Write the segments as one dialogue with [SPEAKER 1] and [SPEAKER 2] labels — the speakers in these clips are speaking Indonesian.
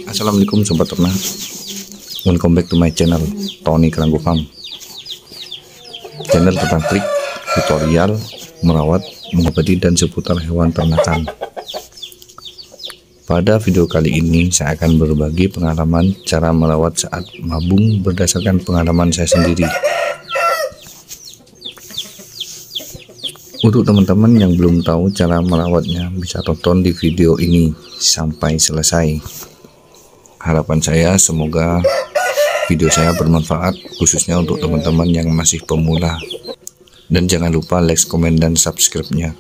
[SPEAKER 1] Assalamualaikum sobat ternak, welcome back to my channel Tony Keranggo Farm, channel tentang trik, tutorial, merawat, mengobati dan seputar hewan ternakan. Pada video kali ini saya akan berbagi pengalaman cara merawat saat mabung berdasarkan pengalaman saya sendiri. Untuk teman-teman yang belum tahu cara merawatnya, bisa tonton di video ini sampai selesai. Harapan saya semoga video saya bermanfaat, khususnya untuk teman-teman yang masih pemula. Dan jangan lupa like, komen, dan subscribe-nya.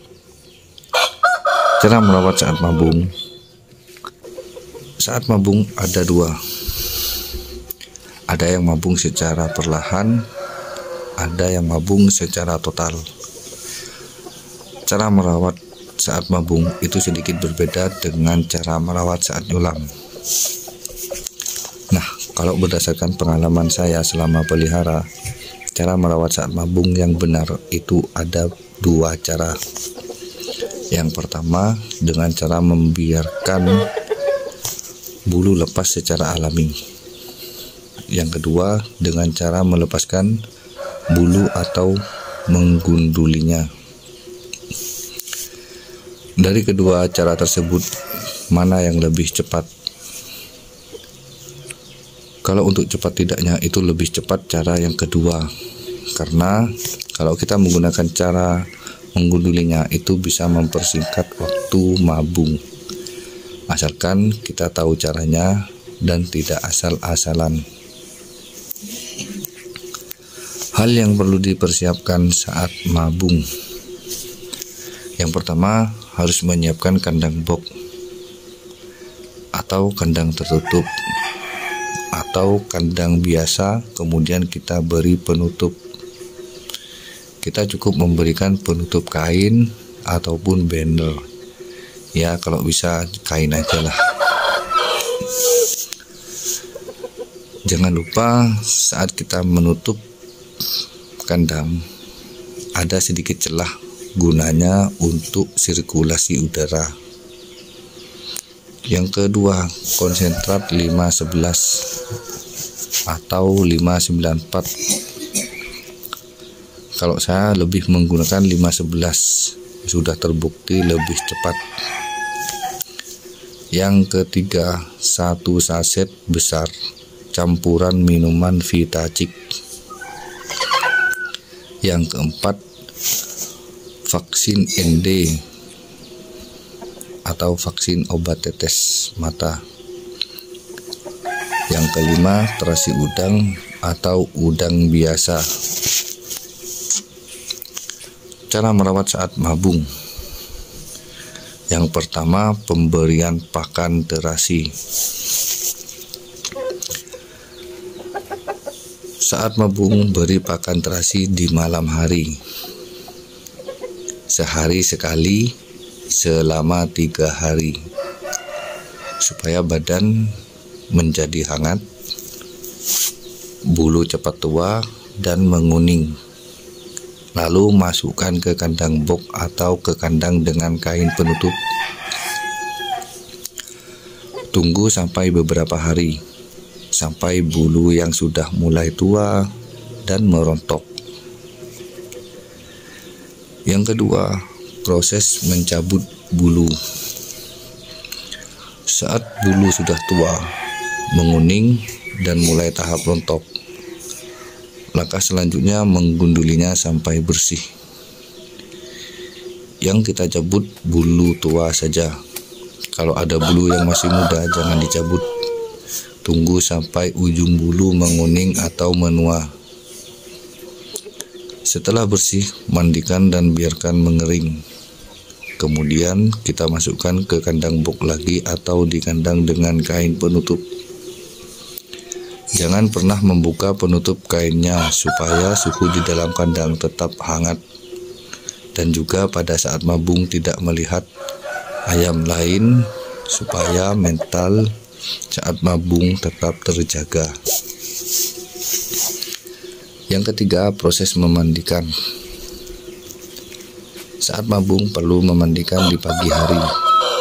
[SPEAKER 1] Cara merawat saat mabung. Saat mabung ada dua. Ada yang mabung secara perlahan, ada yang mabung secara total. Cara merawat saat mabung itu sedikit berbeda dengan cara merawat saat nyulam. Nah, kalau berdasarkan pengalaman saya selama pelihara, cara merawat saat mabung yang benar itu ada dua cara. Yang pertama dengan cara membiarkan bulu lepas secara alami. Yang kedua dengan cara melepaskan bulu atau menggundulinya. Dari kedua cara tersebut, mana yang lebih cepat? Kalau untuk cepat tidaknya itu lebih cepat cara yang kedua, karena kalau kita menggunakan cara menggundulinya itu bisa mempersingkat waktu mabung, asalkan kita tahu caranya dan tidak asal-asalan. Hal yang perlu dipersiapkan saat mabung. Yang pertama, harus menyiapkan kandang box atau kandang tertutup atau kandang biasa, kemudian kita beri penutup. Kita cukup memberikan penutup kain ataupun banner. Ya, kalau bisa kain aja lah. Jangan lupa saat kita menutup kandang ada sedikit celah, gunanya untuk sirkulasi udara. Yang kedua, konsentrat 511 atau 594. Kalau saya lebih menggunakan 511, sudah terbukti lebih cepat. Yang ketiga, 1 saset besar campuran minuman Vitacik. Yang keempat, vaksin ND atau vaksin obat tetes mata. Yang kelima, terasi udang atau udang biasa. Cara merawat saat mabung. Yang pertama, pemberian pakan terasi. Saat mabung, beri pakan terasi di malam hari. Sehari sekali selama 3 hari, supaya badan menjadi hangat, bulu cepat tua dan menguning. Lalu masukkan ke kandang box atau ke kandang dengan kain penutup. Tunggu sampai beberapa hari, sampai bulu yang sudah mulai tua dan merontok. Yang kedua, proses mencabut bulu. Saat bulu sudah tua, menguning, dan mulai tahap rontok, langkah selanjutnya menggundulinya sampai bersih. Yang kita cabut bulu tua saja. Kalau ada bulu yang masih muda, jangan dicabut. Tunggu sampai ujung bulu menguning atau menua. Setelah bersih, mandikan dan biarkan mengering. Kemudian kita masukkan ke kandang box lagi atau di kandang dengan kain penutup. Jangan pernah membuka penutup kainnya supaya suhu di dalam kandang tetap hangat. Dan juga pada saat mabung tidak melihat ayam lain supaya mental saat mabung tetap terjaga. Yang ketiga, proses memandikan. Saat mabung perlu memandikan di pagi hari,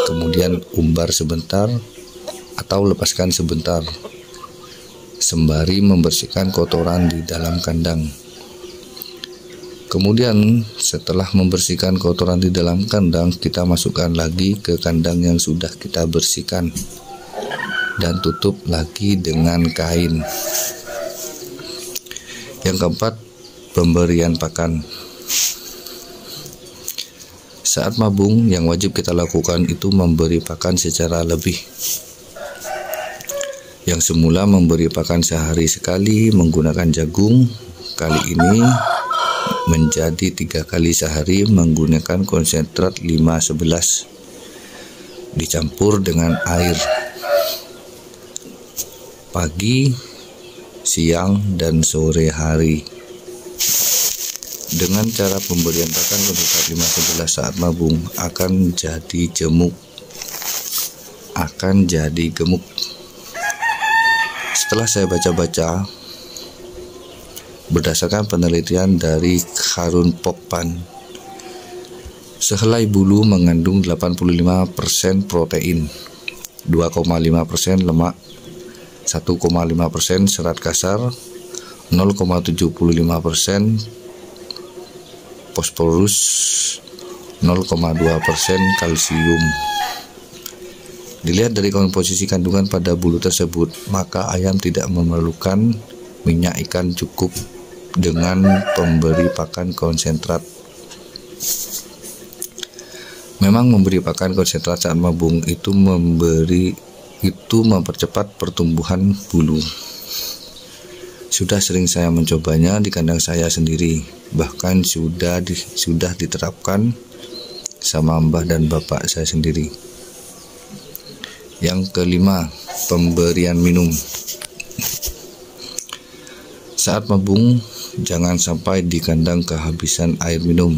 [SPEAKER 1] kemudian umbar sebentar, atau lepaskan sebentar, sembari membersihkan kotoran di dalam kandang. Kemudian setelah membersihkan kotoran di dalam kandang, kita masukkan lagi ke kandang yang sudah kita bersihkan dan tutup lagi dengan kain. Yang keempat, pemberian pakan. Saat mabung, yang wajib kita lakukan itu memberi pakan secara lebih. Yang semula memberi pakan sehari sekali menggunakan jagung, kali ini menjadi 3 kali sehari menggunakan konsentrat 5:11 dicampur dengan air pagi, siang, dan sore hari. Dengan cara pemberian pakan konsentrat 5:11 saat mabung akan jadi gemuk. Setelah saya baca-baca, berdasarkan penelitian dari Kharun Pokpan, sehelai bulu mengandung 85% protein, 2,5% lemak, 1,5% serat kasar, 0,75% fosforus, 0,2% kalsium. Dilihat dari komposisi kandungan pada bulu tersebut, maka ayam tidak memerlukan minyak ikan cukup dengan pemberi pakan konsentrat. Memang memberi pakan konsentrat saat mabung itu mempercepat pertumbuhan bulu. Sudah sering saya mencobanya di kandang saya sendiri, bahkan sudah diterapkan sama mbah dan bapak saya sendiri. Yang kelima, pemberian minum. Saat mabung, jangan sampai di kandang kehabisan air minum,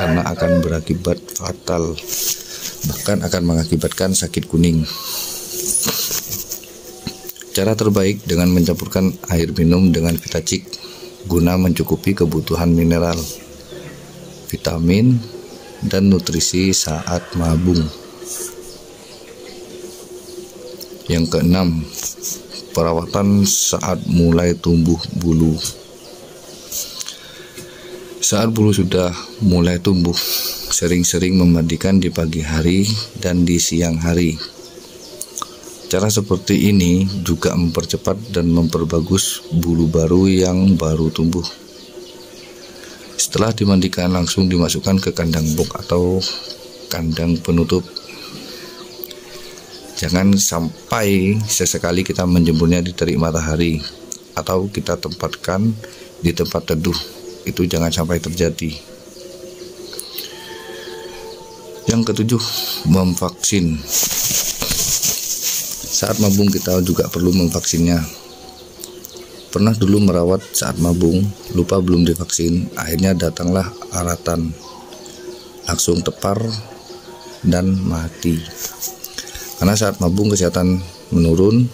[SPEAKER 1] karena akan berakibat fatal, bahkan akan mengakibatkan sakit kuning. Cara terbaik dengan mencampurkan air minum dengan Vitacik guna mencukupi kebutuhan mineral, vitamin, dan nutrisi saat mabung. Yang keenam, perawatan saat mulai tumbuh bulu. Saat bulu sudah mulai tumbuh, sering-sering memandikan di pagi hari dan di siang hari. Cara seperti ini juga mempercepat dan memperbagus bulu baru yang baru tumbuh. Setelah dimandikan, langsung dimasukkan ke kandang box atau kandang penutup. Jangan sampai sesekali kita menjemurnya di terik matahari atau kita tempatkan di tempat teduh. Itu jangan sampai terjadi. Yang ketujuh, memvaksin. Saat mabung kita juga perlu memvaksinnya. Pernah dulu merawat saat mabung, lupa belum divaksin, akhirnya datanglah aratan, langsung tepar dan mati. Karena saat mabung kesehatan menurun,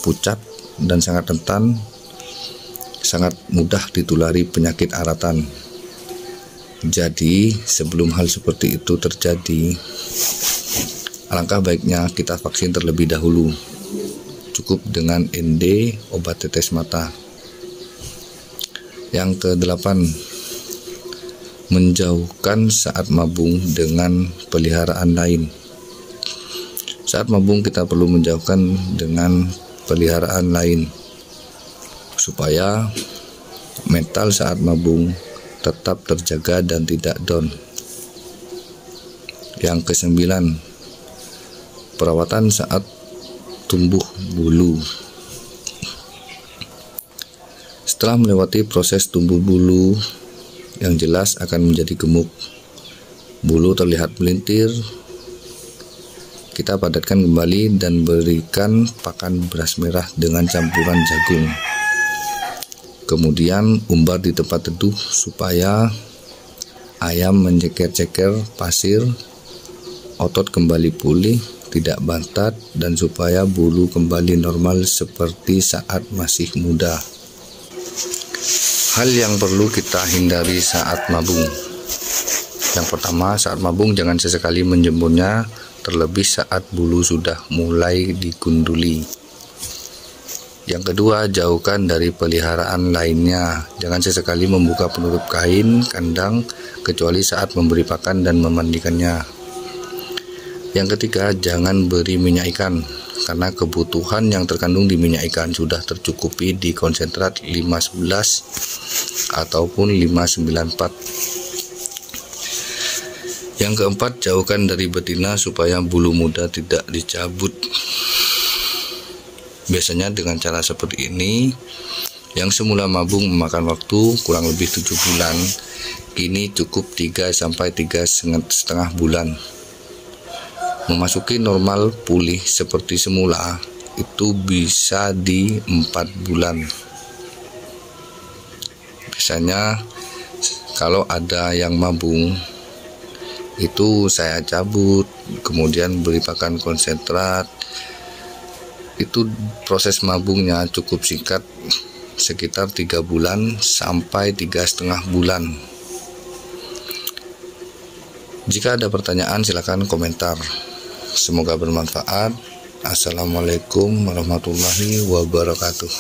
[SPEAKER 1] pucat, dan sangat rentan, sangat mudah ditulari penyakit aratan. Jadi sebelum hal seperti itu terjadi, alangkah baiknya kita vaksin terlebih dahulu. Cukup dengan ND, obat tetes mata. Yang kedelapan, menjauhkan saat mabung dengan peliharaan lain. Saat mabung kita perlu menjauhkan dengan peliharaan lain supaya mental saat mabung tetap terjaga dan tidak down. Yang kesembilan, perawatan saat tumbuh bulu. Setelah melewati proses tumbuh bulu yang jelas akan menjadi gemuk, bulu terlihat melintir, kita padatkan kembali dan berikan pakan beras merah dengan campuran jagung. Kemudian umbar di tempat teduh supaya ayam menceker-ceker pasir, otot kembali pulih, tidak bantat, dan supaya bulu kembali normal seperti saat masih muda. Hal yang perlu kita hindari saat mabung. Yang pertama, saat mabung jangan sesekali menjemurnya terlebih saat bulu sudah mulai digunduli. Yang kedua, jauhkan dari peliharaan lainnya. Jangan sesekali membuka penutup kain kandang kecuali saat memberi pakan dan memandikannya. Yang ketiga, jangan beri minyak ikan karena kebutuhan yang terkandung di minyak ikan sudah tercukupi di konsentrat 511 ataupun 594. Yang keempat, jauhkan dari betina supaya bulu muda tidak dicabut. Biasanya dengan cara seperti ini, yang semula mabung memakan waktu kurang lebih 7 bulan, kini cukup 3-3,5 bulan. Memasuki normal pulih seperti semula itu bisa di 4 bulan. Biasanya kalau ada yang mabung itu saya cabut, kemudian beri pakan konsentrat. Itu proses mabungnya cukup singkat, sekitar 3 bulan sampai 3,5 bulan. Jika ada pertanyaan silakan komentar. Semoga bermanfaat. Assalamualaikum warahmatullahi wabarakatuh.